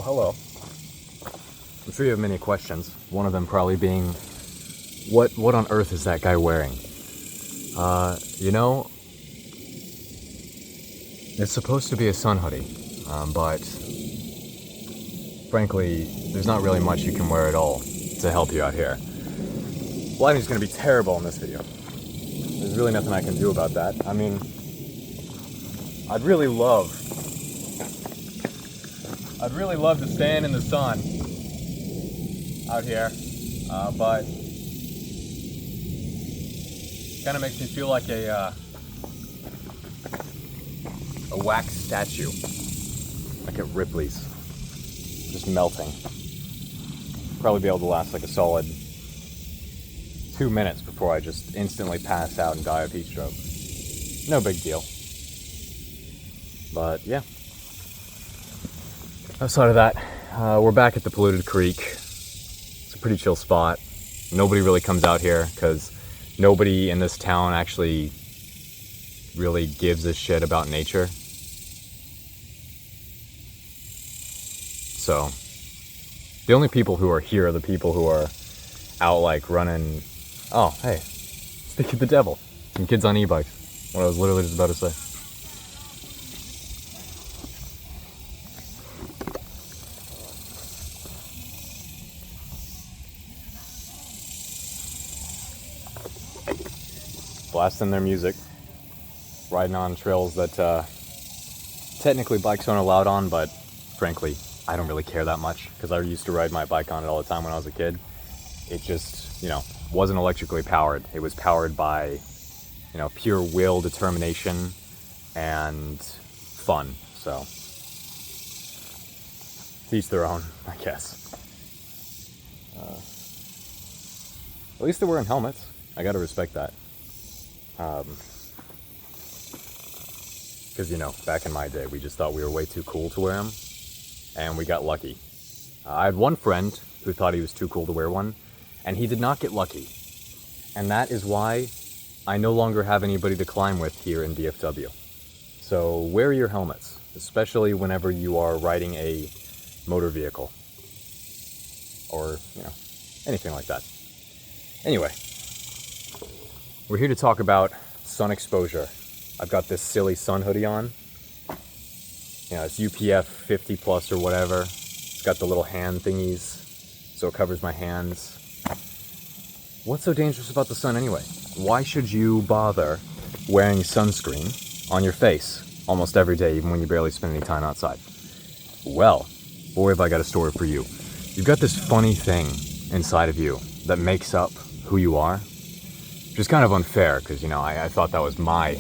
hello. I'm sure you have many questions. One of them probably being, what on earth is that guy wearing? You know, it's supposed to be a sun hoodie, but frankly, there's not really much you can wear at all to help you out here. Lighting's gonna be terrible in this video. There's really nothing I can do about that. I mean, I'd really love to stand in the sun out here, but kind of makes me feel like a wax statue, like at Ripley's, just melting. Probably be able to last like a solid 2 minutes before I just instantly pass out and die of heat stroke. No big deal. But yeah. Outside of that, we're back at the polluted creek. It's a pretty chill spot. Nobody really comes out here because nobody in this town actually really gives a shit about nature. So the only people who are here are the people who are out like running. Oh, hey, speak of the devil. Some kids on e-bikes. What I was literally just about to say. Blasting their music, riding on trails that technically bikes aren't allowed on, but frankly, I don't really care that much because I used to ride my bike on it all the time when I was a kid. It just, wasn't electrically powered. It was powered by, pure will, determination, and fun. So, to each their own, I guess. At least they're wearing helmets. I gotta respect that. Because, back in my day, we just thought we were way too cool to wear them, and we got lucky. I had one friend who thought he was too cool to wear one, and he did not get lucky. And that is why I no longer have anybody to climb with here in DFW. So wear your helmets, especially whenever you are riding a motor vehicle. Or, anything like that. Anyway. We're here to talk about sun exposure. I've got this silly sun hoodie on. It's UPF 50 plus or whatever. It's got the little hand thingies, so it covers my hands. What's so dangerous about the sun anyway? Why should you bother wearing sunscreen on your face almost every day, even when you barely spend any time outside? Well, boy, have I got a story for you. You've got this funny thing inside of you that makes up who you are. Which is kind of unfair because, I thought that was my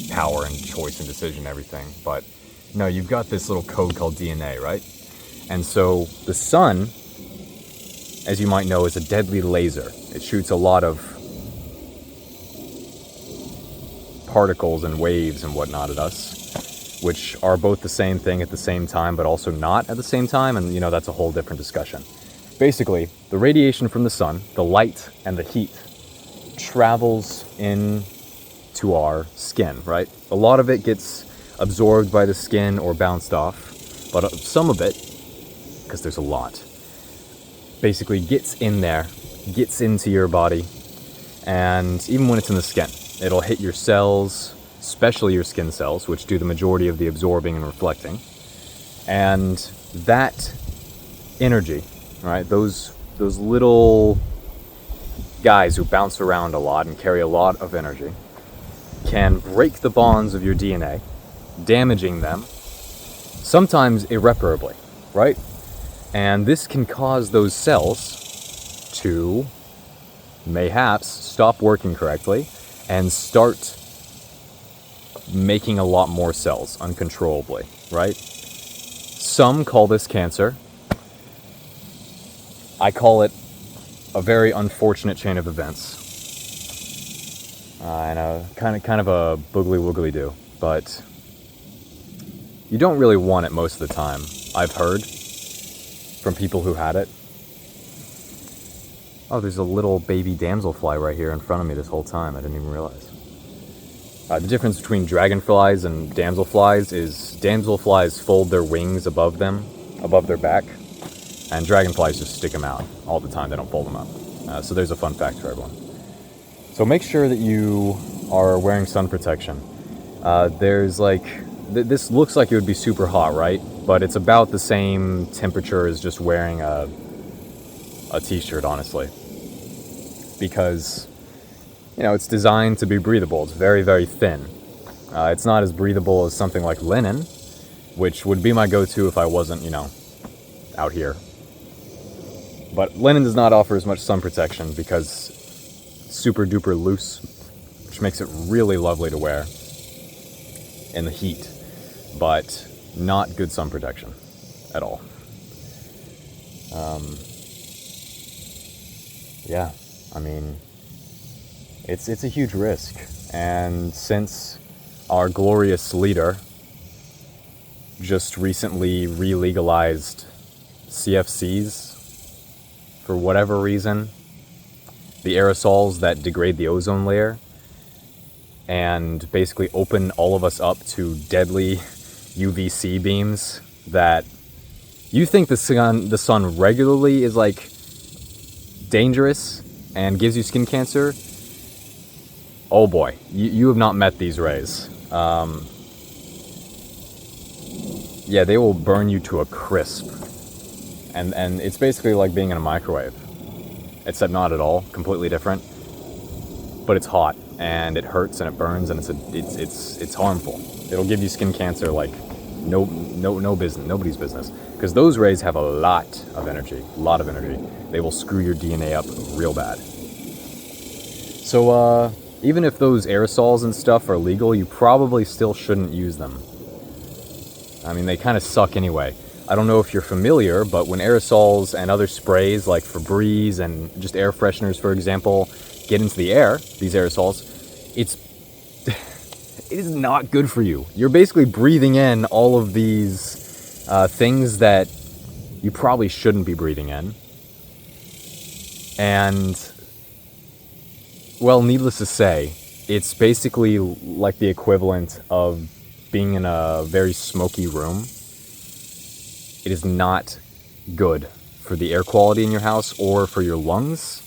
power and choice and decision and everything. But no, you've got this little code called DNA, right? And so the sun, as you might know, is a deadly laser. It shoots a lot of particles and waves and whatnot at us, which are both the same thing at the same time, but also not at the same time. And, that's a whole different discussion. Basically, the radiation from the sun, the light and the heat, travels into our skin, right? A lot of it gets absorbed by the skin or bounced off, but some of it, because there's a lot, basically gets in there, gets into your body, and even when it's in the skin, it'll hit your cells, especially your skin cells, which do the majority of the absorbing and reflecting. And that energy, right, those little guys who bounce around a lot and carry a lot of energy can break the bonds of your DNA, damaging them, sometimes irreparably, right? And this can cause those cells to mayhaps stop working correctly and start making a lot more cells uncontrollably, right? Some call this cancer. I call it a very unfortunate chain of events, and a kind of a boogly woogly do, but you don't really want it most of the time. I've heard from people who had it. Oh, there's a little baby damselfly right here in front of me this whole time. I didn't even realize. The difference between dragonflies and damselflies is damselflies fold their wings above them above their back, and dragonflies just stick them out all the time. They don't fold them up. So there's a fun fact for everyone. So make sure that you are wearing sun protection. There's like, this looks like it would be super hot, right? But it's about the same temperature as just wearing a t-shirt, honestly. Because, you know, it's designed to be breathable. It's very, very thin. It's not as breathable as something like linen, which would be my go-to if I wasn't, you know, out here. But linen does not offer as much sun protection because it's super duper loose, which makes it really lovely to wear in the heat, but not good sun protection at all. Yeah, I mean, it's a huge risk. And since our glorious leader just recently re-legalized CFCs for whatever reason, the aerosols that degrade the ozone layer, and basically open all of us up to deadly UVC beams that you think the sun regularly is like dangerous and gives you skin cancer. Oh boy, you have not met these rays. Yeah, they will burn you to a crisp. And it's basically like being in a microwave, except not at all, completely different. But it's hot and it hurts and it burns and it's harmful. It'll give you skin cancer like no business, nobody's business. Because those rays have a lot of energy. They will screw your DNA up real bad. So even if those aerosols and stuff are legal, you probably still shouldn't use them. I mean, they kind of suck anyway. I don't know if you're familiar, but when aerosols and other sprays like Febreze and just air fresheners, for example, get into the air, these aerosols, it is not good for you. You're basically breathing in all of these things that you probably shouldn't be breathing in. And, well, needless to say, it's basically like the equivalent of being in a very smoky room. It is not good for the air quality in your house or for your lungs.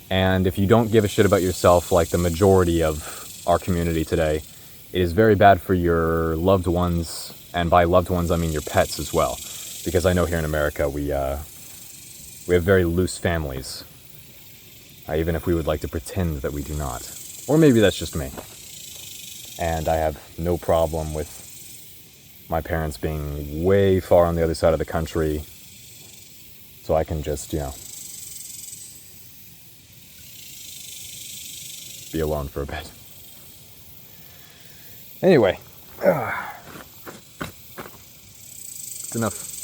And if you don't give a shit about yourself like the majority of our community today, it is very bad for your loved ones, and by loved ones I mean your pets as well. Because I know here in America we have very loose families, even if we would like to pretend that we do not. Or maybe that's just me. And I have no problem with my parents being way far on the other side of the country, so I can just, you know, be alone for a bit. Anyway, it's enough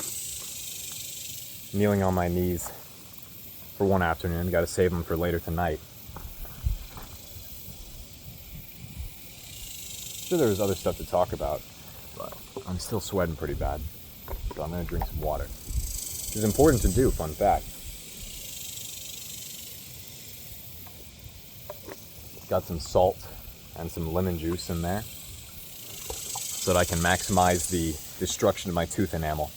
kneeling on my knees for one afternoon. Got to save them for later tonight. Sure, there was other stuff to talk about, but I'm still sweating pretty bad, so I'm going to drink some water. Which is important to do, fun fact. Got some salt and some lemon juice in there so that I can maximize the destruction of my tooth enamel.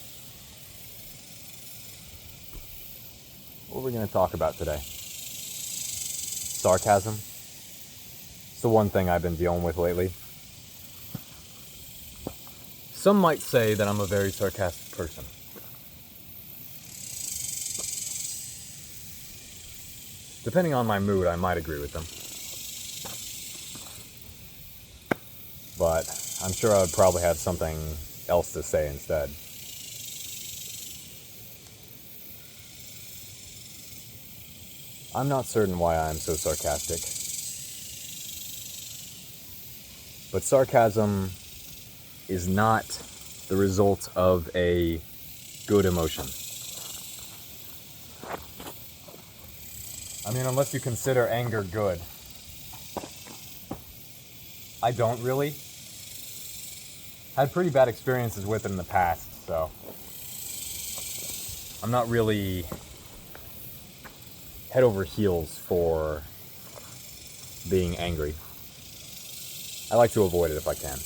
What are we going to talk about today? Sarcasm. It's the one thing I've been dealing with lately. Some might say that I'm a very sarcastic person. Depending on my mood, I might agree with them. But I'm sure I would probably have something else to say instead. I'm not certain why I'm so sarcastic. But sarcasm is not the result of a good emotion. I mean, unless you consider anger good. I don't really. Had pretty bad experiences with it in the past, so I'm not really head over heels for being angry. I like to avoid it if I can.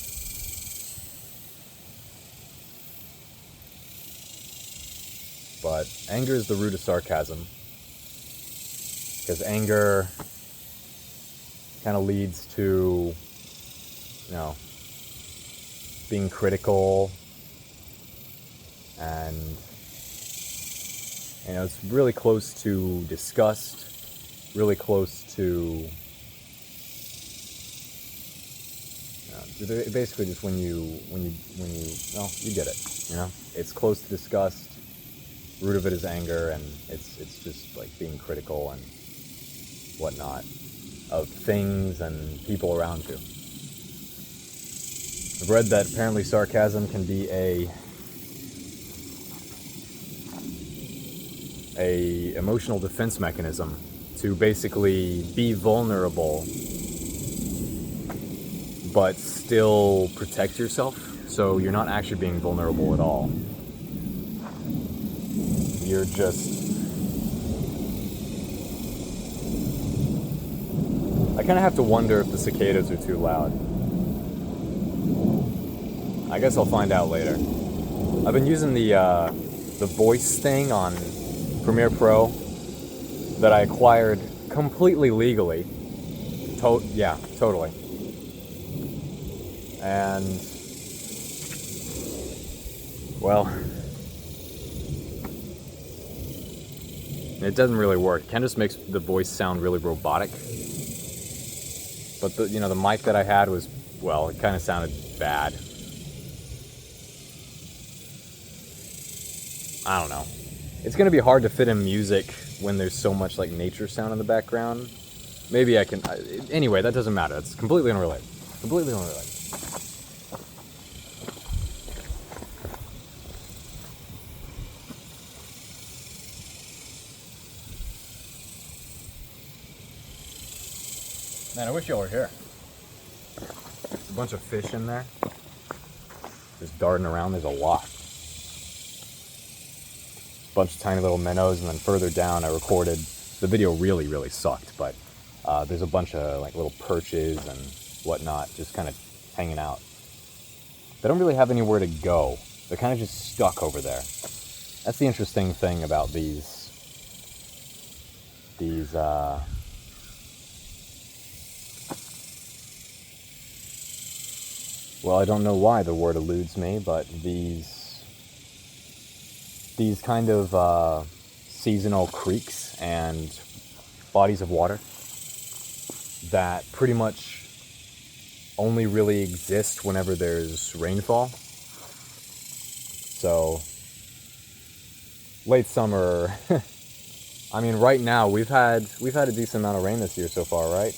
but anger is the root of sarcasm. Because anger kind of leads to, being critical, and it's really close to disgust, really close to basically just when you you get it, it's close to disgust. Root of it is anger, and it's just like being critical and whatnot of things and people around you. I've read that apparently sarcasm can be a emotional defense mechanism to basically be vulnerable but still protect yourself, so you're not actually being vulnerable at all. You're just... I kind of have to wonder if the cicadas are too loud. I guess I'll find out later. I've been using the voice thing on Premiere Pro that I acquired completely legally. Yeah, totally. And, well, it doesn't really work. It kind of just makes the voice sound really robotic. But the mic that I had was, well, it kind of sounded bad. I don't know. It's going to be hard to fit in music when there's so much like nature sound in the background. Maybe I can... anyway, that doesn't matter. It's completely unrelated. Completely unrelated. Man, I wish y'all were here. There's a bunch of fish in there. Just darting around. There's a lot. A bunch of tiny little minnows, and then further down I recorded... The video really, really sucked, but there's a bunch of like little perches and whatnot just kind of hanging out. They don't really have anywhere to go. They're kind of just stuck over there. That's the interesting thing about these well, I don't know why the word eludes me, but these kind of seasonal creeks and bodies of water that pretty much only really exist whenever there's rainfall. So, late summer, I mean, right now we've had a decent amount of rain this year so far, right?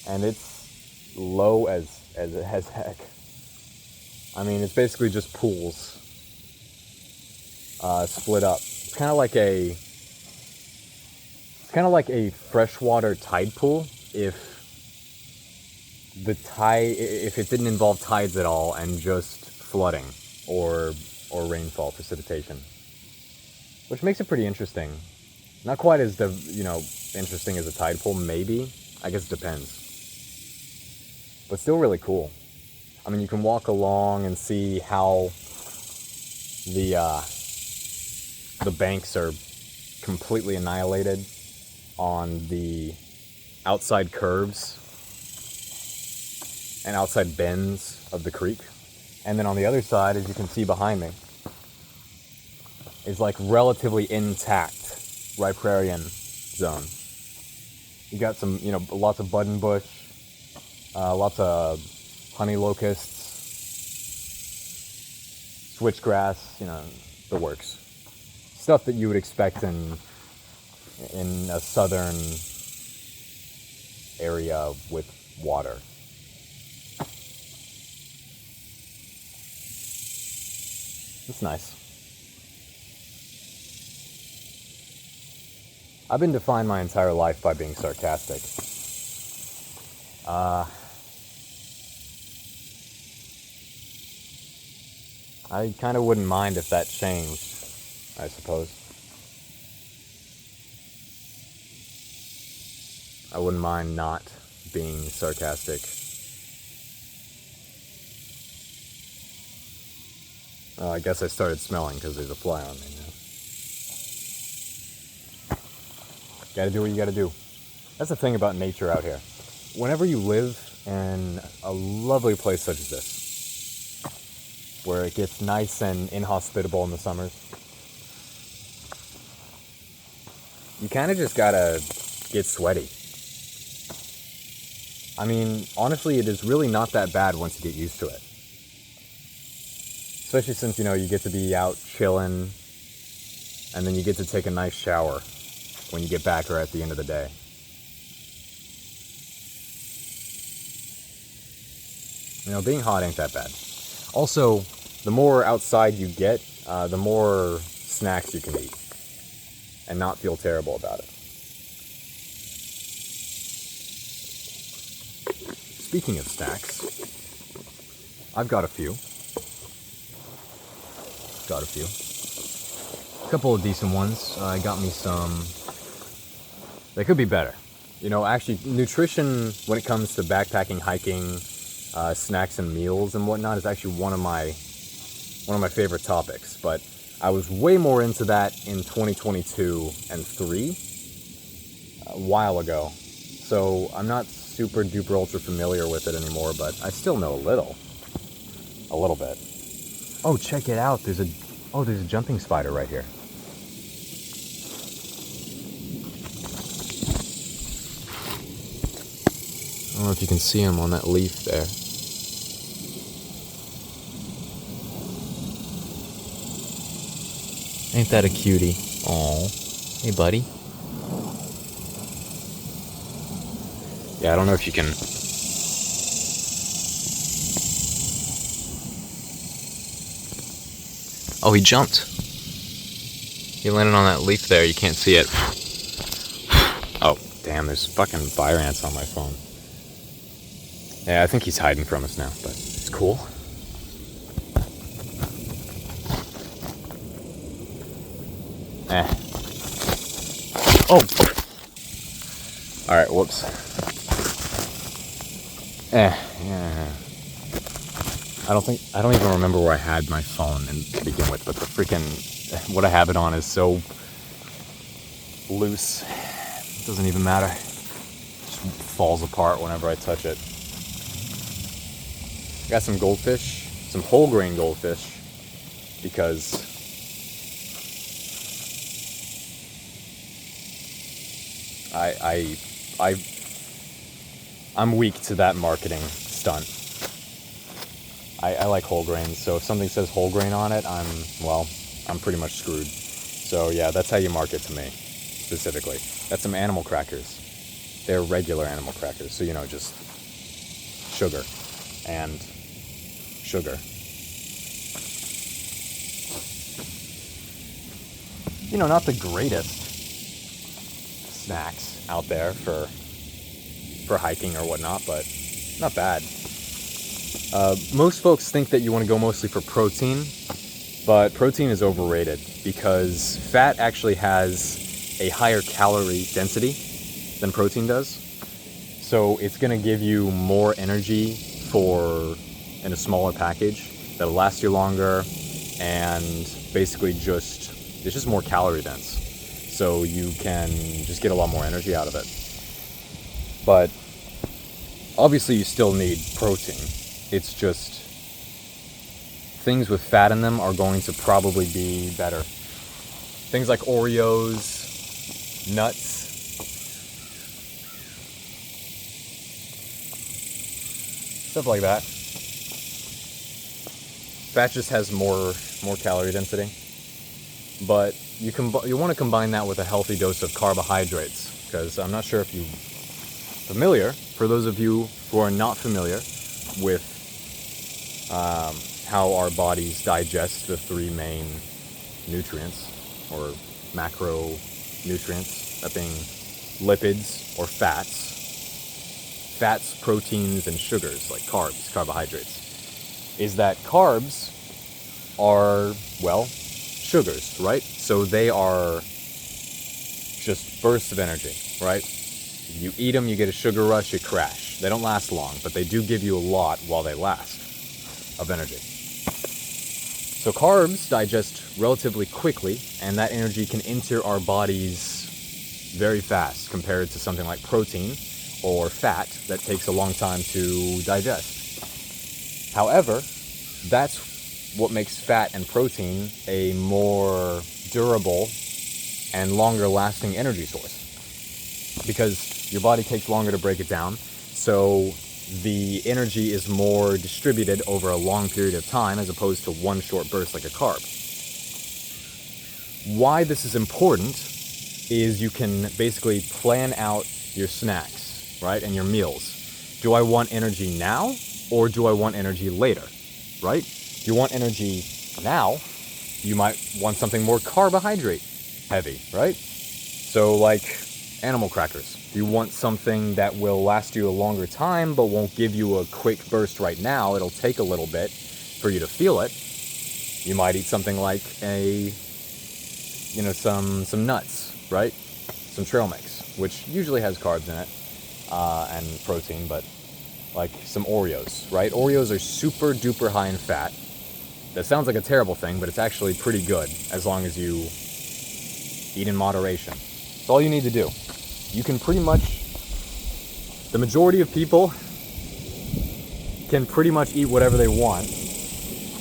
And it's low as heck. I mean, it's basically just pools split up. It's kind of like a freshwater tide pool if it didn't involve tides at all and just flooding or rainfall, precipitation, which makes it pretty interesting. Not quite as interesting as a tide pool, maybe. I guess it depends, but still really cool. I mean, you can walk along and see how the banks are completely annihilated on the outside curves and outside bends of the creek. And then on the other side, as you can see behind me, is like relatively intact riparian zone. You got some, lots of buttonbush, lots of honey locusts, switchgrass, the works. Stuff that you would expect in a southern area with water. It's nice. I've been defined my entire life by being sarcastic. I kind of wouldn't mind if that changed, I suppose. I wouldn't mind not being sarcastic. I guess I started smelling because there's a fly on me now. Gotta do what you gotta do. That's the thing about nature out here. Whenever you live in a lovely place such as this, where it gets nice and inhospitable in the summers, you kind of just gotta get sweaty. I mean, honestly, it is really not that bad once you get used to it. Especially since, you know, you get to be out chilling, and then you get to take a nice shower when you get back or at the end of the day. You know, being hot ain't that bad. Also, the more outside you get, the more snacks you can eat and not feel terrible about it. Speaking of snacks, I've got a few. A couple of decent ones. I got me some. They could be better. You know, actually, nutrition when it comes to backpacking, hiking, snacks and meals and whatnot is actually one of my favorite topics. But I was way more into that in 2022 and 3 a while ago. So I'm not super duper ultra familiar with it anymore, but I still know a little bit. Oh, check it out. There's a jumping spider right here. I don't know if you can see him on that leaf there. Ain't that a cutie? Aw. Hey, buddy. Yeah, I don't know if you can... Oh, he jumped. He landed on that leaf there. You can't see it. Oh, damn, there's fucking fire ants on my phone. Yeah, I think he's hiding from us now, but it's cool. Oh! Alright, whoops. Yeah. I don't even remember where I had my phone to begin with, but the freaking, what I have it on is so loose, it doesn't even matter. It just falls apart whenever I touch it. Got some goldfish, some whole grain goldfish, because I'm weak to that marketing stunt. I like whole grains, so if something says whole grain on it, I'm pretty much screwed. So yeah, that's how you market to me, specifically. That's some animal crackers. They're regular animal crackers, so you know, just sugar and sugar. You know, not the greatest snacks out there for hiking or whatnot, but not bad. Most folks think that you want to go mostly for protein, but protein is overrated because fat actually has a higher calorie density than protein does. So it's going to give you more energy in a smaller package that'll last you longer, and basically it's just more calorie dense. So you can just get a lot more energy out of it. But obviously you still need protein. It's just things with fat in them are going to probably be better. Things like Oreos, nuts, stuff like that. Fat just has more calorie density. But you want to combine that with a healthy dose of carbohydrates, because I'm not sure if you're familiar, for those of you who are not familiar with how our bodies digest the 3 main nutrients, or macronutrients, that being lipids or fats, proteins, and sugars, like carbohydrates, is that carbs are, well, sugars, right? So they are just bursts of energy, right? You eat them, you get a sugar rush, you crash. They don't last long, but they do give you a lot while they last of energy. So carbs digest relatively quickly, and that energy can enter our body's very fast compared to something like protein or fat that takes a long time to digest. However, that's what makes fat and protein a more durable and longer lasting energy source, because your body takes longer to break it down, so the energy is more distributed over a long period of time as opposed to one short burst like a carb. Why this is important is you can basically plan out your snacks, right, and your meals. Do I want energy now, or do I want energy later, right? If you want energy now, you might want something more carbohydrate heavy, right? So like animal crackers. You want something that will last you a longer time but won't give you a quick burst right now. It'll take a little bit for you to feel it. You might eat something like some nuts, right? Some trail mix, which usually has carbs in it and protein, but like some Oreos, right? Oreos are super duper high in fat. That sounds like a terrible thing, but it's actually pretty good as long as you eat in moderation. That's all you need to do. You can pretty much, the majority of people can pretty much eat whatever they want,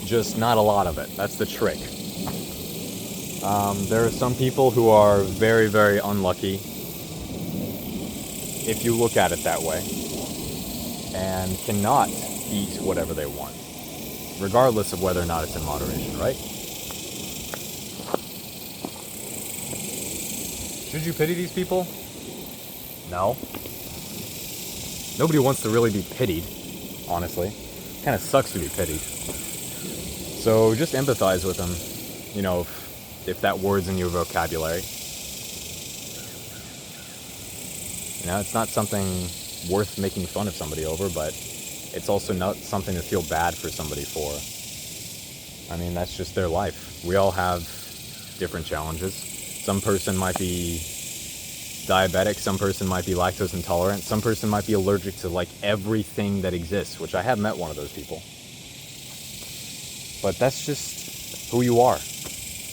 just not a lot of it. That's the trick. There are some people who are very, very unlucky, if you look at it that way, and cannot eat whatever they want, regardless of whether or not it's in moderation, right? Should you pity these people? No. Nobody wants to really be pitied, honestly. Kind of sucks to be pitied. So just empathize with them, if that word's in your vocabulary. It's not something worth making fun of somebody over, but it's also not something to feel bad for somebody for. I mean, that's just their life. We all have different challenges. Some person might be diabetic, some person might be lactose intolerant, some person might be allergic to like everything that exists, which I have met one of those people. But that's just who you are.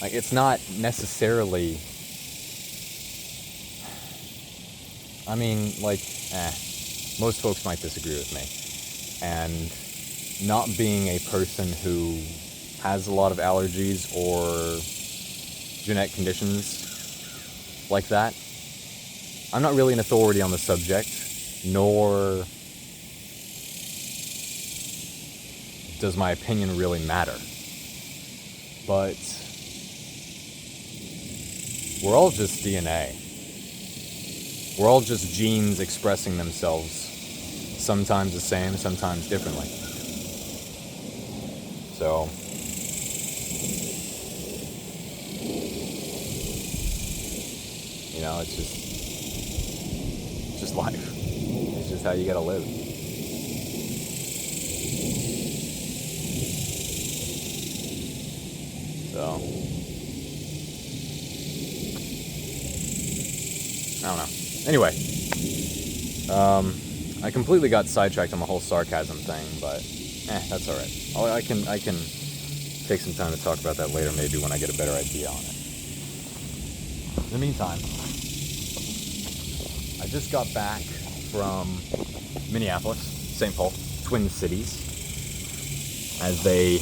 Like, it's not necessarily, most folks might disagree with me. And not being a person who has a lot of allergies or genetic conditions like that, I'm not really an authority on the subject, nor does my opinion really matter. But we're all just DNA. We're all just genes expressing themselves, sometimes the same, sometimes differently. So, it's just life. It's just how you gotta live. So, I don't know. Anyway, I completely got sidetracked on the whole sarcasm thing, but that's alright. I can take some time to talk about that later, maybe when I get a better idea on it. In the meantime, I just got back from Minneapolis, St. Paul, Twin Cities, as they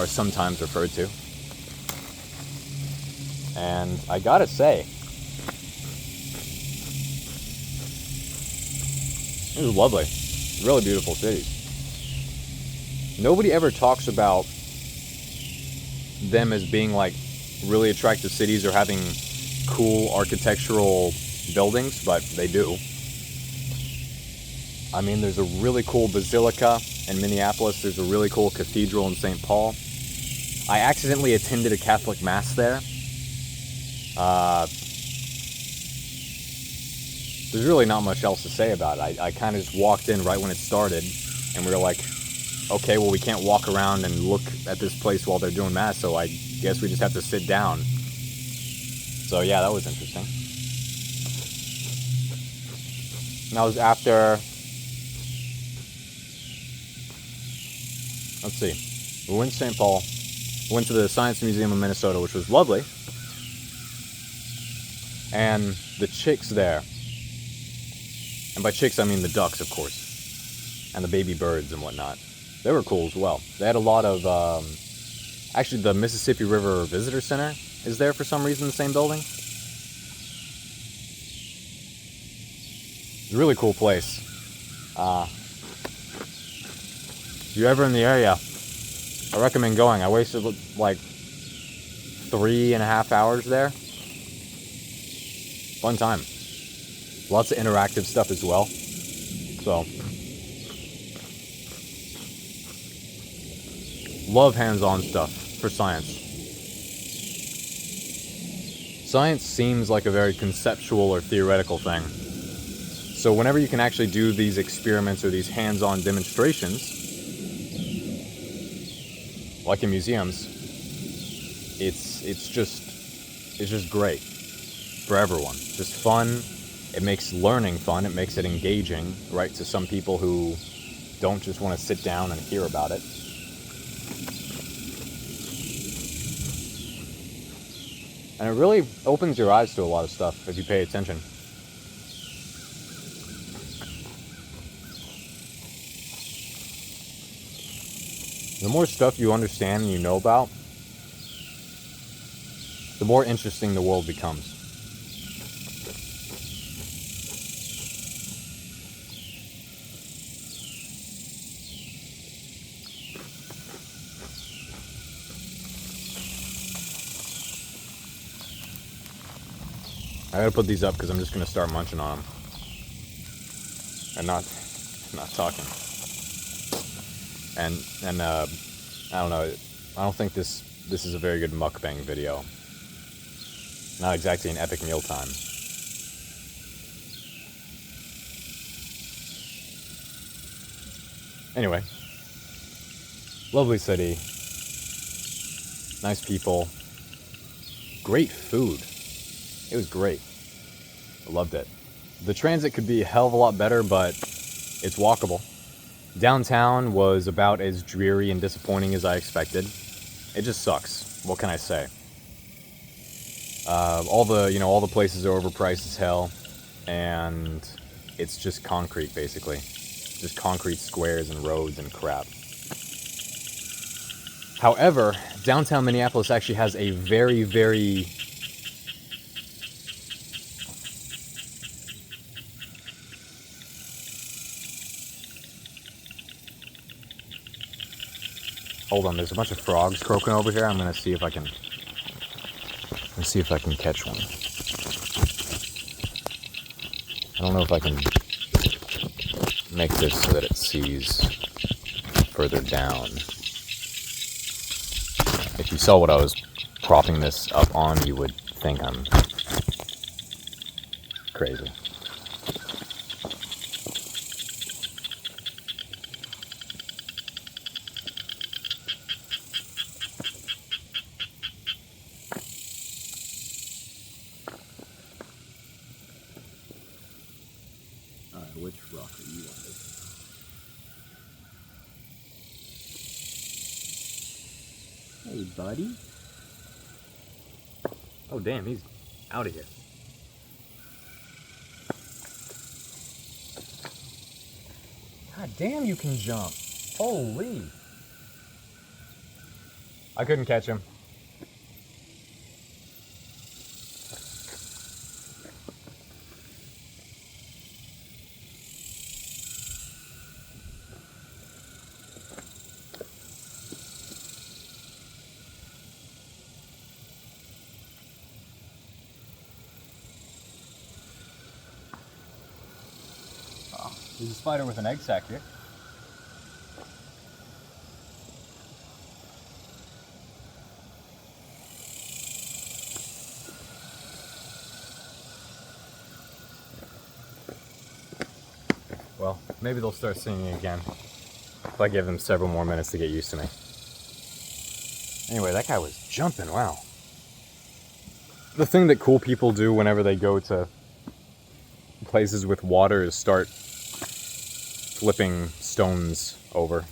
are sometimes referred to. And I gotta say, it was lovely. Really beautiful cities. Nobody ever talks about them as being like really attractive cities or having cool architectural buildings, but they do. I mean, there's a really cool basilica in Minneapolis. There's a really cool cathedral in St. Paul. I accidentally attended a Catholic mass there. There's really not much else to say about it. I kind of just walked in right when it started, and we were like, okay, well, we can't walk around and look at this place while they're doing mass, so I guess we just have to sit down. So yeah, that was interesting. And that was after, let's see, we went to St. Paul, went to the Science Museum of Minnesota, which was lovely, and the chicks there, and by chicks I mean the ducks, of course, and the baby birds and whatnot, they were cool as well. They had a lot of, actually the Mississippi River Visitor Center is there for some reason in the same building. It's a really cool place. If you're ever in the area, I recommend going. I wasted like 3.5 hours there. Fun time. Lots of interactive stuff as well. So, love hands-on stuff for science. Science seems like a very conceptual or theoretical thing. So whenever you can actually do these experiments or these hands-on demonstrations, like in museums, it's just great for everyone. Just fun. It makes learning fun. It makes it engaging, right, to some people who don't just want to sit down and hear about it. And it really opens your eyes to a lot of stuff if you pay attention. The more stuff you understand and you know about, the more interesting the world becomes. I gotta put these up because I'm just gonna start munching on them and not talking. And I don't know. I don't think this is a very good mukbang video. Not exactly an epic mealtime. Anyway, lovely city, nice people, great food. It was great. I loved it. The transit could be a hell of a lot better, but it's walkable. Downtown was about as dreary and disappointing as I expected. It just sucks. What can I say? All the places are overpriced as hell, and it's just concrete basically, just concrete squares and roads and crap. However, downtown Minneapolis actually has a very, very Hold on, there's a bunch of frogs croaking over here. I'm gonna see if I can catch one. I don't know if I can make this so that it sees further down. If you saw what I was propping this up on, you would think I'm crazy. Which rock are you on? Hey, buddy. Oh, damn, he's out of here. God damn, you can jump. Holy. I couldn't catch him. There's a spider with an egg sac here. Well, maybe they'll start singing again if I give them several more minutes to get used to me. Anyway, that guy was jumping, wow. The thing that cool people do whenever they go to places with water is start flipping stones over.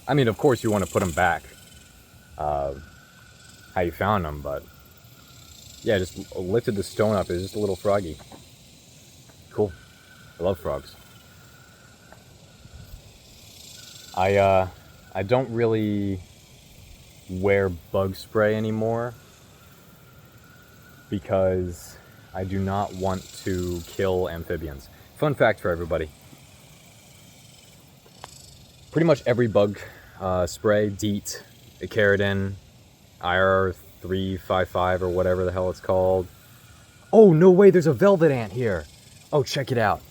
I mean, of course you want to put them back how you found them, but Yeah, just lifted the stone up. It was just a little froggy. Cool. I love frogs. I don't really wear bug spray anymore because I do not want to kill amphibians. Fun fact for everybody. Pretty much every bug spray, DEET, Icaridin, IR355 or whatever the hell it's called. Oh, no way, there's a velvet ant here. Oh, check it out.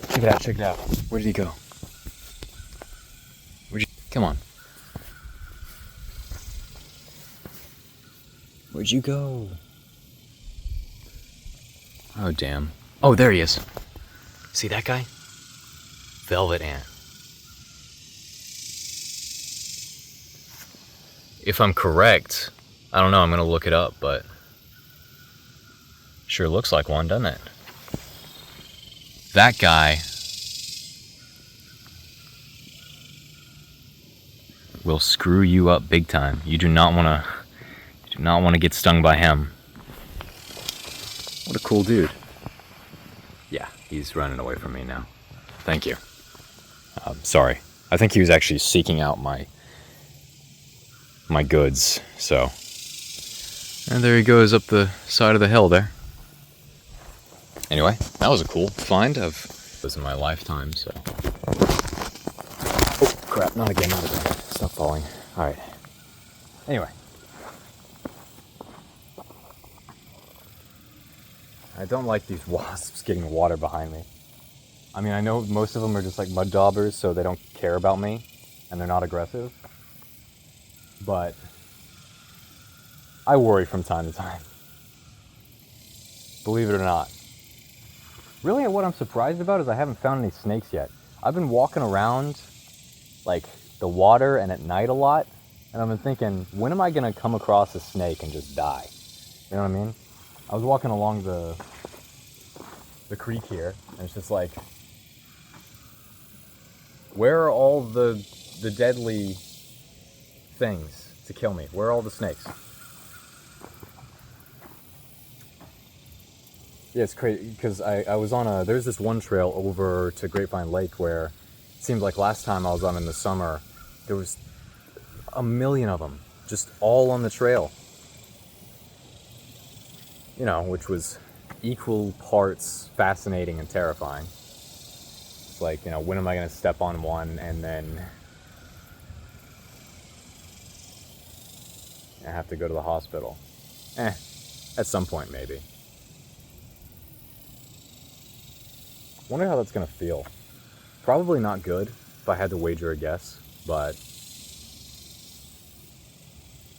Check it out, check it out. Where did he go? Come on. Where'd you go? Oh, damn. Oh, there he is. See that guy? Velvet ant. If I'm correct, I don't know, I'm gonna look it up, but sure looks like one, doesn't it? That guy will screw you up big time. You do not want to get stung by him. What a cool dude. Yeah, he's running away from me now. Thank you. Sorry. I think he was actually seeking out my goods, so. And there he goes up the side of the hill there. Anyway, that was a cool find. It was in my lifetime, so. Oh, crap, not again, not again. Stop falling. Alright. Anyway. I don't like these wasps getting water behind me. I mean, I know most of them are just like mud daubers, so they don't care about me, and they're not aggressive. But I worry from time to time. Believe it or not. Really, what I'm surprised about is I haven't found any snakes yet. I've been walking around, like, the water and at night a lot, and I've been thinking, when am I going to come across a snake and just die? You know what I mean? I was walking along the creek here, and it's just like, where are all the deadly things to kill me? Where are all the snakes? Yeah, it's crazy, because I was on there's this one trail over to Grapevine Lake where it seemed like last time I was on in the summer, there was a million of them, just all on the trail. You know, which was equal parts fascinating and terrifying. It's like, you know, when am I going to step on one and then I have to go to the hospital? At some point maybe. Wonder how that's going to feel. Probably not good, if I had to wager a guess, but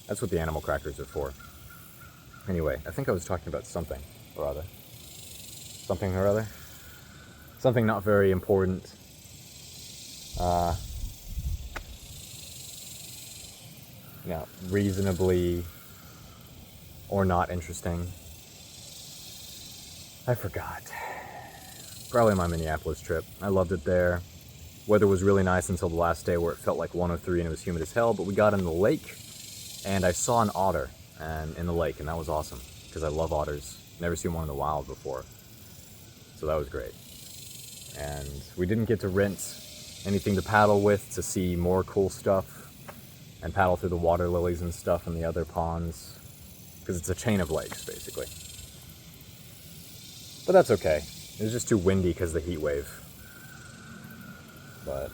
that's what the animal crackers are for. Anyway, I think I was talking about something or other. Something or other? Something not very important. Reasonably or not interesting. I forgot. Probably my Minneapolis trip. I loved it there. Weather was really nice until the last day where it felt like 103 and it was humid as hell, but we got in the lake and I saw an otter in the lake, and that was awesome because I love otters. Never seen one in the wild before. So that was great. And we didn't get to rent anything to paddle with to see more cool stuff and paddle through the water lilies and stuff in the other ponds because it's a chain of lakes basically. But that's okay. It was just too windy because of the heat wave. But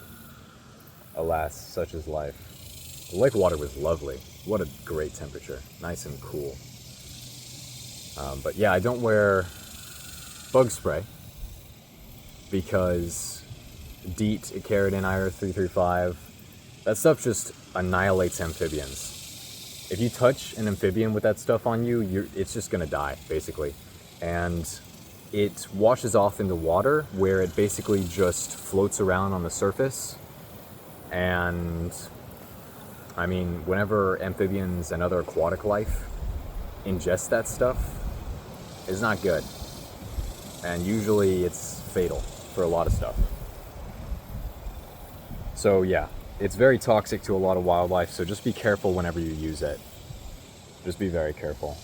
alas, such is life. The lake water was lovely. What a great temperature. Nice and cool. But yeah, I don't wear bug spray because DEET, Icaridin, IR335, that stuff just annihilates amphibians. If you touch an amphibian with that stuff on you, it's just gonna die, basically. And it washes off into water where it basically just floats around on the surface. And I mean, whenever amphibians and other aquatic life ingest that stuff, it's not good. And usually it's fatal for a lot of stuff. So yeah, it's very toxic to a lot of wildlife, so just be careful whenever you use it. Just be very careful.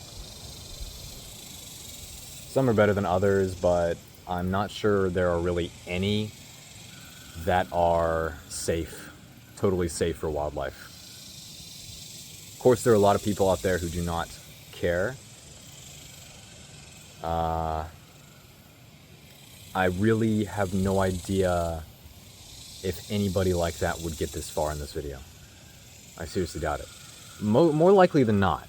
Some are better than others, but I'm not sure there are really any that are safe, totally safe for wildlife. Of course, there are a lot of people out there who do not care. I really have no idea if anybody like that would get this far in this video. I seriously doubt it. More likely than not,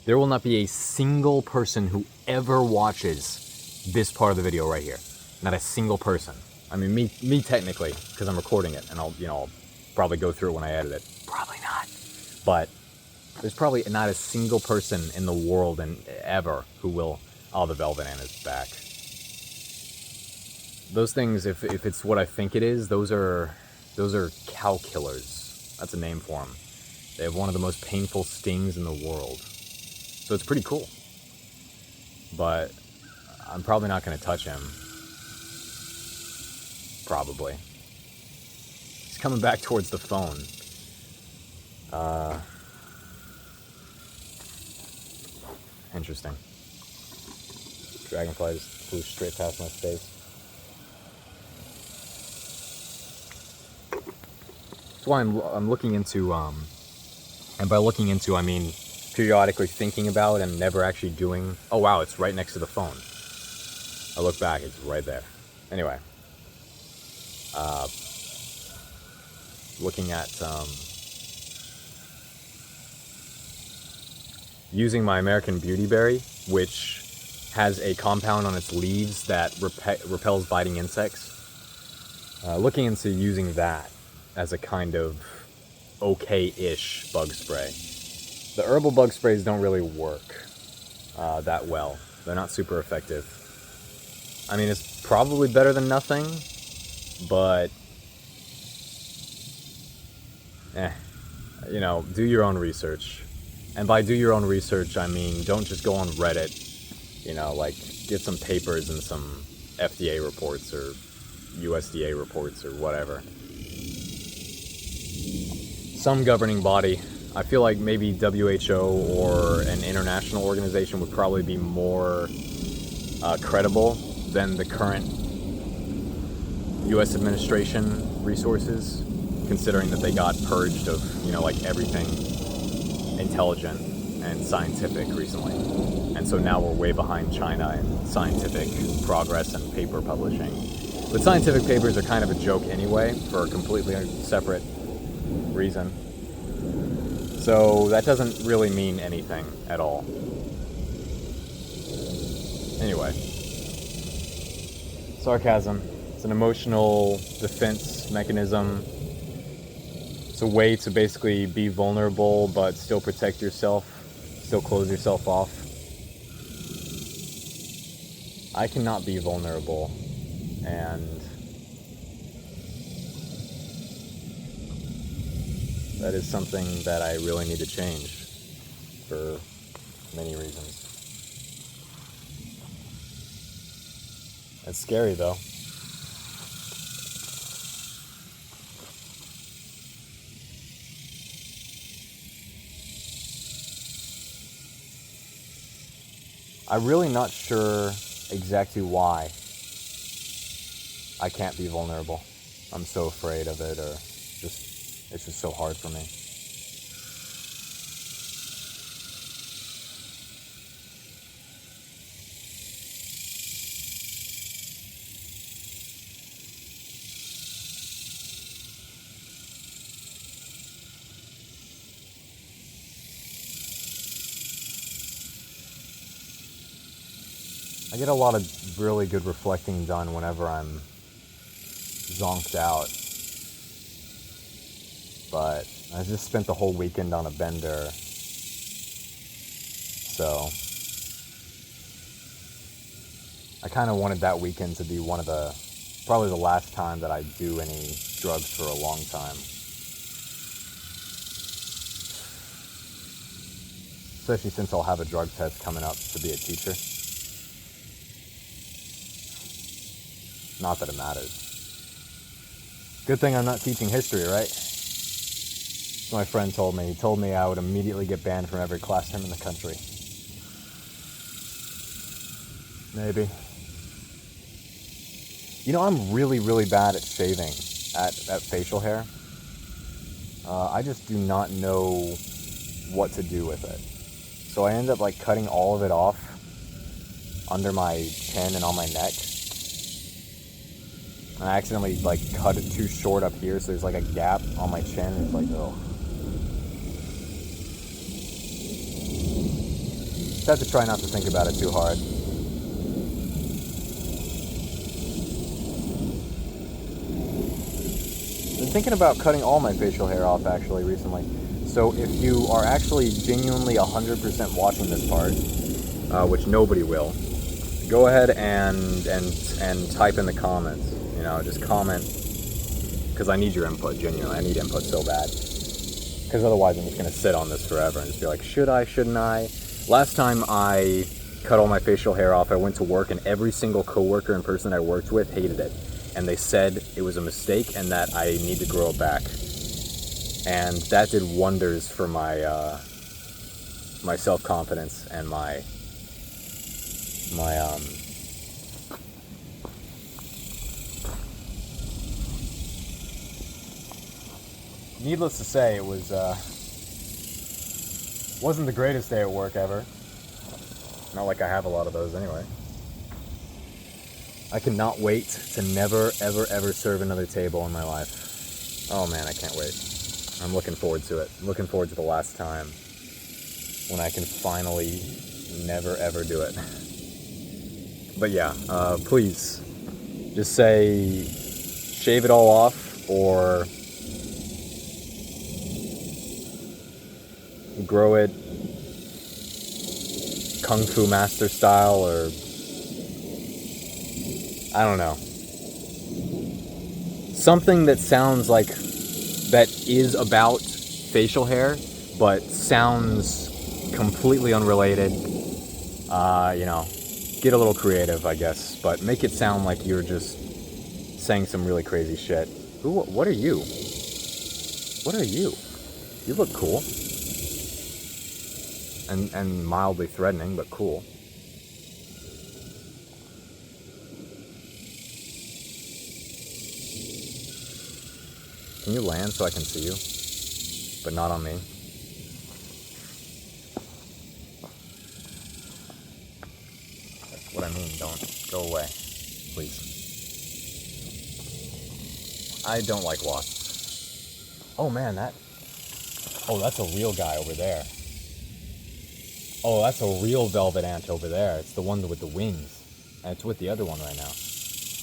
there will not be a single person who ever watches this part of the video right here. Not a single person. I mean, me technically, because I'm recording it, and I'll probably go through it when I edit it. Probably not. But there's probably not a single person in the world and ever who will. Oh, the velvet ant is back. Those things, if it's what I think it is, those are cow killers. That's a name for them. They have one of the most painful stings in the world. So it's pretty cool. But I'm probably not going to touch him. Probably. He's coming back towards the phone. Interesting. Dragonfly just flew straight past my face. That's why I'm looking into, and by looking into, I mean periodically thinking about and never actually doing. Oh wow, it's right next to the phone. I look back, it's right there. Anyway, looking at using my American Beauty Berry, which has a compound on its leaves that repels biting insects. Looking into using that as a kind of okay-ish bug spray. The herbal bug sprays don't really work that well. They're not super effective. I mean, it's probably better than nothing, but do your own research. And by do your own research, I mean, don't just go on Reddit, get some papers and some FDA reports or USDA reports or whatever. Some governing body. I feel like maybe WHO or an international organization would probably be more credible than the current US administration resources, considering that they got purged of, everything intelligent and scientific recently. And so now we're way behind China in scientific progress and paper publishing. But scientific papers are kind of a joke anyway, for a completely separate reason. So that doesn't really mean anything at all. Anyway. Sarcasm. It's an emotional defense mechanism. It's a way to basically be vulnerable but still protect yourself, still close yourself off. I cannot be vulnerable, and that is something that I really need to change for many reasons. It's scary though. I'm really not sure exactly why I can't be vulnerable. I'm so afraid of it, or it's just so hard for me. I get a lot of really good reflecting done whenever I'm zonked out. But I just spent the whole weekend on a bender. So I kind of wanted that weekend to be probably the last time that I do any drugs for a long time. Especially since I'll have a drug test coming up to be a teacher. Not that it matters. Good thing I'm not teaching history, right? My friend told me. He told me I would immediately get banned from every classroom in the country. Maybe. You know, I'm really, really bad at shaving, at facial hair. I just do not know what to do with it. So I end up like cutting all of it off under my chin and on my neck. And I accidentally like cut it too short up here, so there's like a gap on my chin, and it's like, oh. Just have to try not to think about it too hard. Been thinking about cutting all my facial hair off actually recently. So if you are actually genuinely 100% watching this part, which nobody will, go ahead and type in the comments. You know, just comment, because I need your input, genuinely. I need input so bad. Because otherwise I'm just going to sit on this forever and just be like, should I, shouldn't I? Last time I cut all my facial hair off, I went to work, and every single coworker and person I worked with hated it. And they said it was a mistake and that I need to grow it back. And that did wonders for my my self-confidence and my needless to say, it wasn't the greatest day at work ever. Not like I have a lot of those anyway. I cannot wait to never, ever, ever serve another table in my life. Oh man, I can't wait. I'm looking forward to it. I'm looking forward to the last time when I can finally never, ever do it. But yeah, please, just say, shave it all off, or grow it Kung Fu Master style, or I don't know. Something that sounds like, that is about facial hair, but sounds completely unrelated. You know, get a little creative, I guess, but make it sound like you're just saying some really crazy shit. What are you? What are you? You look cool. And mildly threatening, but cool. Can you land so I can see you? But not on me. That's what I mean. Don't go away, please. I don't like wasps. Oh man, that's a real guy over there. Oh, that's a real velvet ant over there. It's the one with the wings. And it's with the other one right now.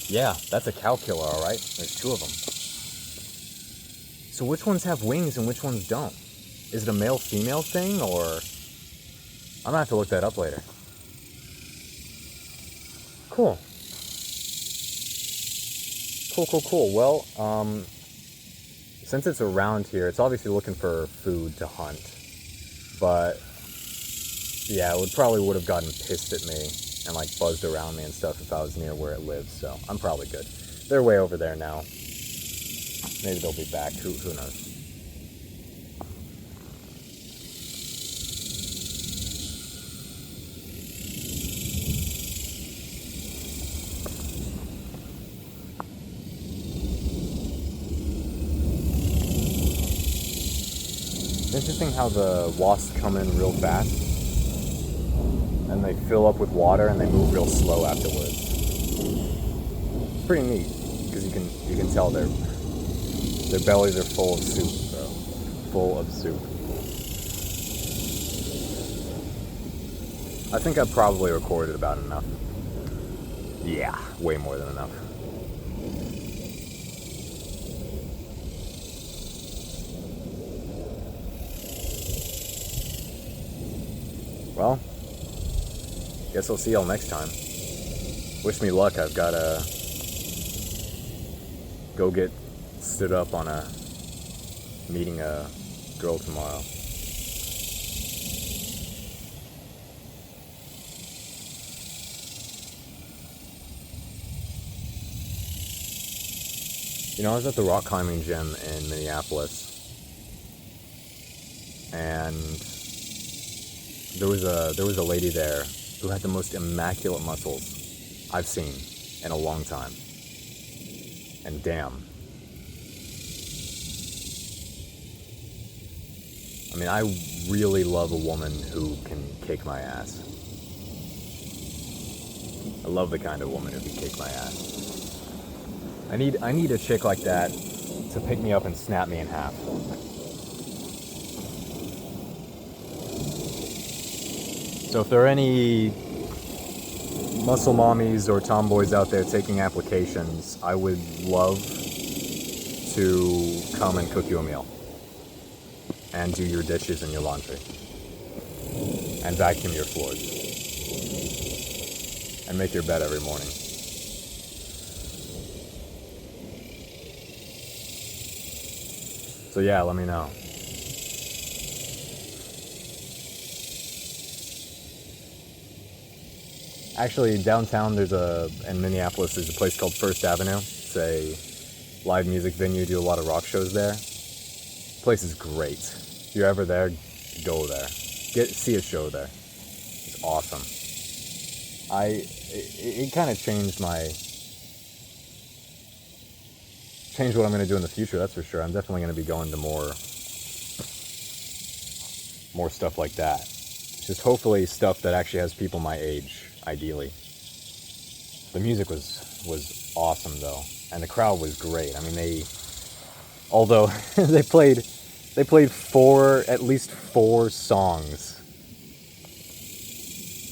Yeah, that's a cow killer, alright? There's two of them. So which ones have wings and which ones don't? Is it a male-female thing, or... I'm gonna have to look that up later. Cool. Cool. Well, since it's around here, it's obviously looking for food to hunt. But... yeah, it would have gotten pissed at me and like buzzed around me and stuff if I was near where it lives, so I'm probably good. They're way over there now. Maybe they'll be back, who knows. It's interesting how the wasps come in real fast. And they fill up with water and they move real slow afterwards. It's pretty neat, because you can tell their bellies are full of soup, bro. Full of soup. I think I've probably recorded about enough. Yeah, way more than enough. Well, guess I'll see y'all next time. Wish me luck. I've gotta go get stood up on meeting a girl tomorrow. You know, I was at the rock climbing gym in Minneapolis, and there was a lady there who had the most immaculate muscles. I've seen in a long time. And damn. I mean, I really love a woman who can kick my ass. I love the kind of woman who can kick my ass. I need a chick like that to pick me up and snap me in half. So if there are any muscle mommies or tomboys out there taking applications, I would love to come and cook you a meal. And do your dishes and your laundry. And vacuum your floors. And make your bed every morning. So yeah, let me know. Actually, downtown in Minneapolis, there's a place called First Avenue. It's a live music venue, do a lot of rock shows there. The place is great. If you're ever there, go there. See a show there. It's awesome. It kind of changed what I'm going to do in the future, that's for sure. I'm definitely going to be going to more stuff like that. Just hopefully stuff that actually has people my age, ideally. The music was awesome though, and the crowd was great. I mean, although they played at least four songs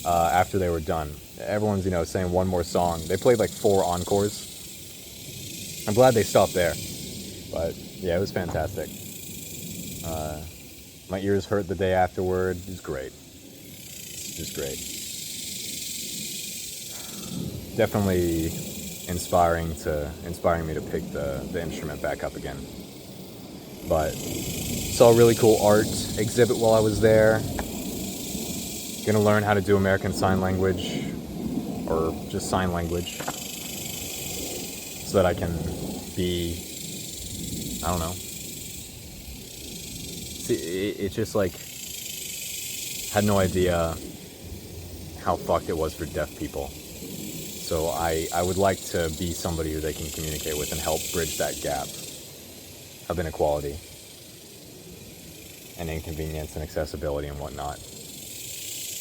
after they were done. Everyone's saying one more song. They played like 4 encores. I'm glad they stopped there, but yeah, it was fantastic. My ears hurt the day afterward. It was great. It's just great. Definitely inspiring me to pick the instrument back up again. But saw a really cool art exhibit while I was there. Gonna learn how to do American Sign Language, or just sign language, so that I can be, I don't know. See, it just like, had no idea how fucked it was for deaf people. So I would like to be somebody who they can communicate with and help bridge that gap of inequality and inconvenience and accessibility and whatnot.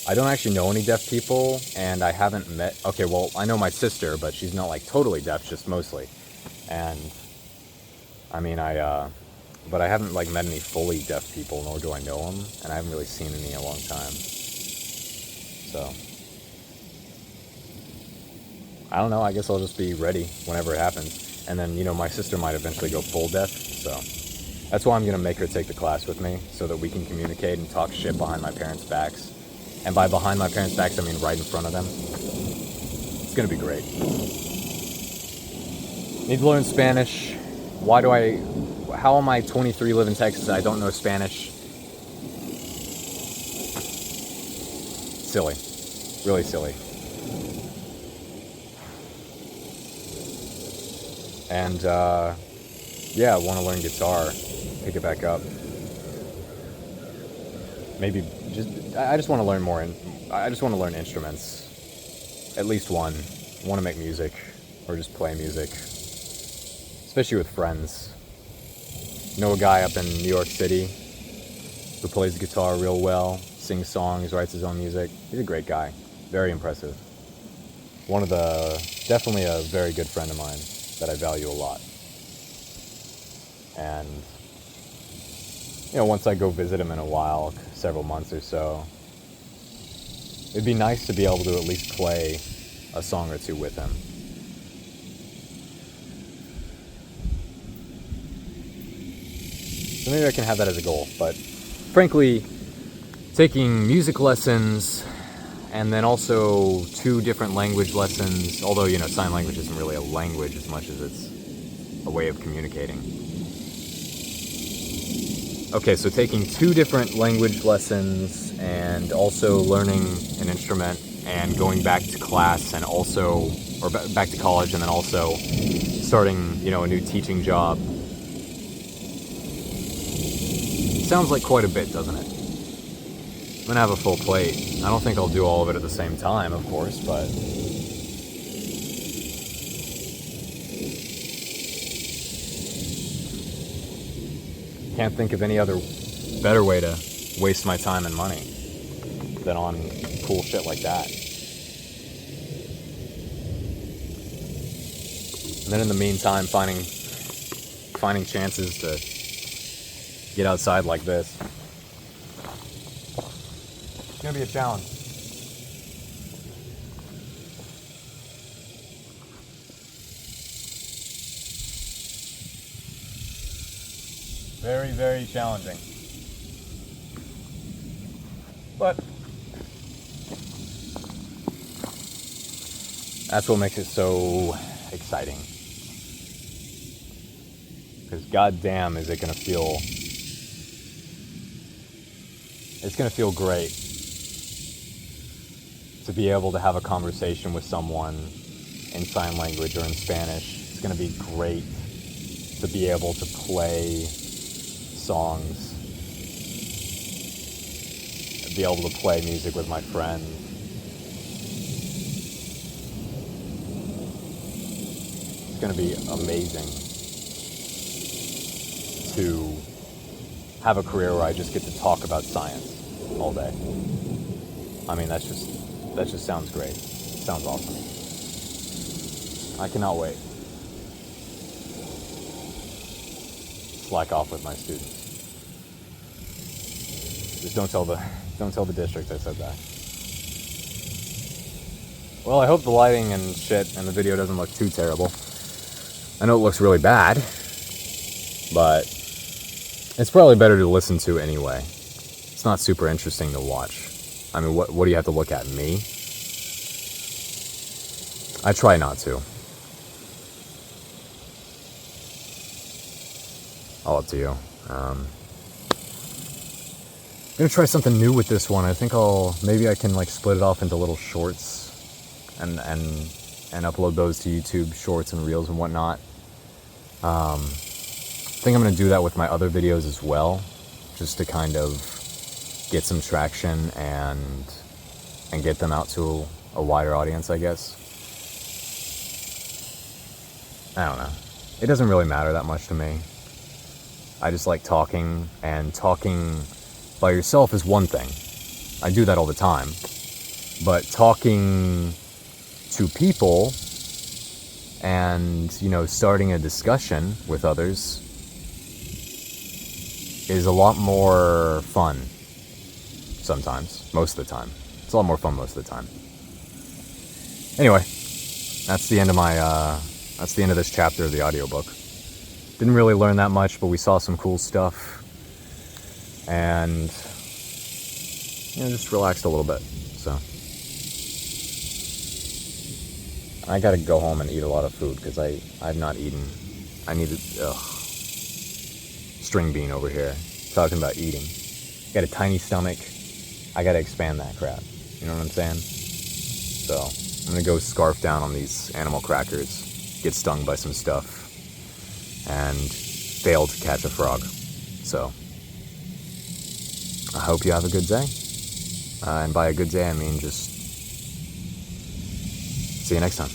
I don't actually know any deaf people, and I haven't met... Okay, well, I know my sister, but she's not, like, totally deaf, just mostly. And, I mean, but I haven't, like, met any fully deaf people, nor do I know them, and I haven't really seen any in a long time. So, I don't know, I guess I'll just be ready whenever it happens. And then, my sister might eventually go full deaf, so... That's why I'm going to make her take the class with me, so that we can communicate and talk shit behind my parents' backs. And by behind my parents' backs, I mean right in front of them. It's going to be great. Need to learn Spanish. How am I 23, live in Texas, I don't know Spanish? Silly. Really silly. And, yeah, I want to learn guitar. Pick it back up. Maybe I just want to learn more. I just want to learn instruments. At least one. I want to make music, or just play music, especially with friends. Know a guy up in New York City who plays the guitar real well, sings songs, writes his own music. He's a great guy. Very impressive. Definitely a very good friend of mine that I value a lot. And once I go visit him in a while, several months or so, it'd be nice to be able to at least play a song or two with him. So maybe I can have that as a goal. But frankly, taking music lessons and then also 2 different language lessons, although, sign language isn't really a language as much as it's a way of communicating. Okay, so taking 2 different language lessons and also learning an instrument and going back to class and also, or back to college and then also starting, a new teaching job. Sounds like quite a bit, doesn't it? I'm gonna have a full plate. I don't think I'll do all of it at the same time, of course, but can't think of any other better way to waste my time and money than on cool shit like that. And then in the meantime, finding chances to get outside like this. It's gonna be a challenge. Very, very challenging. But that's what makes it so exciting. Because goddamn is it gonna feel, it's gonna feel great to be able to have a conversation with someone in sign language or in Spanish. It's gonna be great to be able to play songs, be able to play music with my friends. It's gonna be amazing to have a career where I just get to talk about science all day. I mean, that just sounds great. It sounds awesome. I cannot wait. Slack off with my students. Just don't tell the district I said that. Well, I hope the lighting and shit and the video doesn't look too terrible. I know it looks really bad, but it's probably better to listen to anyway. It's not super interesting to watch. I mean, what do you have to look at? Me? I try not to. All up to you. I'm gonna try something new with this one. I think maybe I can like split it off into little shorts and upload those to YouTube shorts and reels and whatnot. I think I'm gonna do that with my other videos as well, just to kind of get some traction and get them out to a wider audience, I guess. I don't know. It doesn't really matter that much to me. I just like talking, and talking by yourself is one thing. I do that all the time. But talking to people and, starting a discussion with others is a lot more fun sometimes, most of the time. It's a lot more fun most of the time. Anyway, that's the end of this chapter of the audiobook. Didn't really learn that much, but we saw some cool stuff and just relaxed a little bit. So I gotta go home and eat a lot of food because I've not eaten. I need string bean over here talking about eating. Got a tiny stomach. I gotta expand that crap. You know what I'm saying? So I'm gonna go scarf down on these animal crackers, get stung by some stuff, and fail to catch a frog. So I hope you have a good day. And by a good day, I mean just see you next time.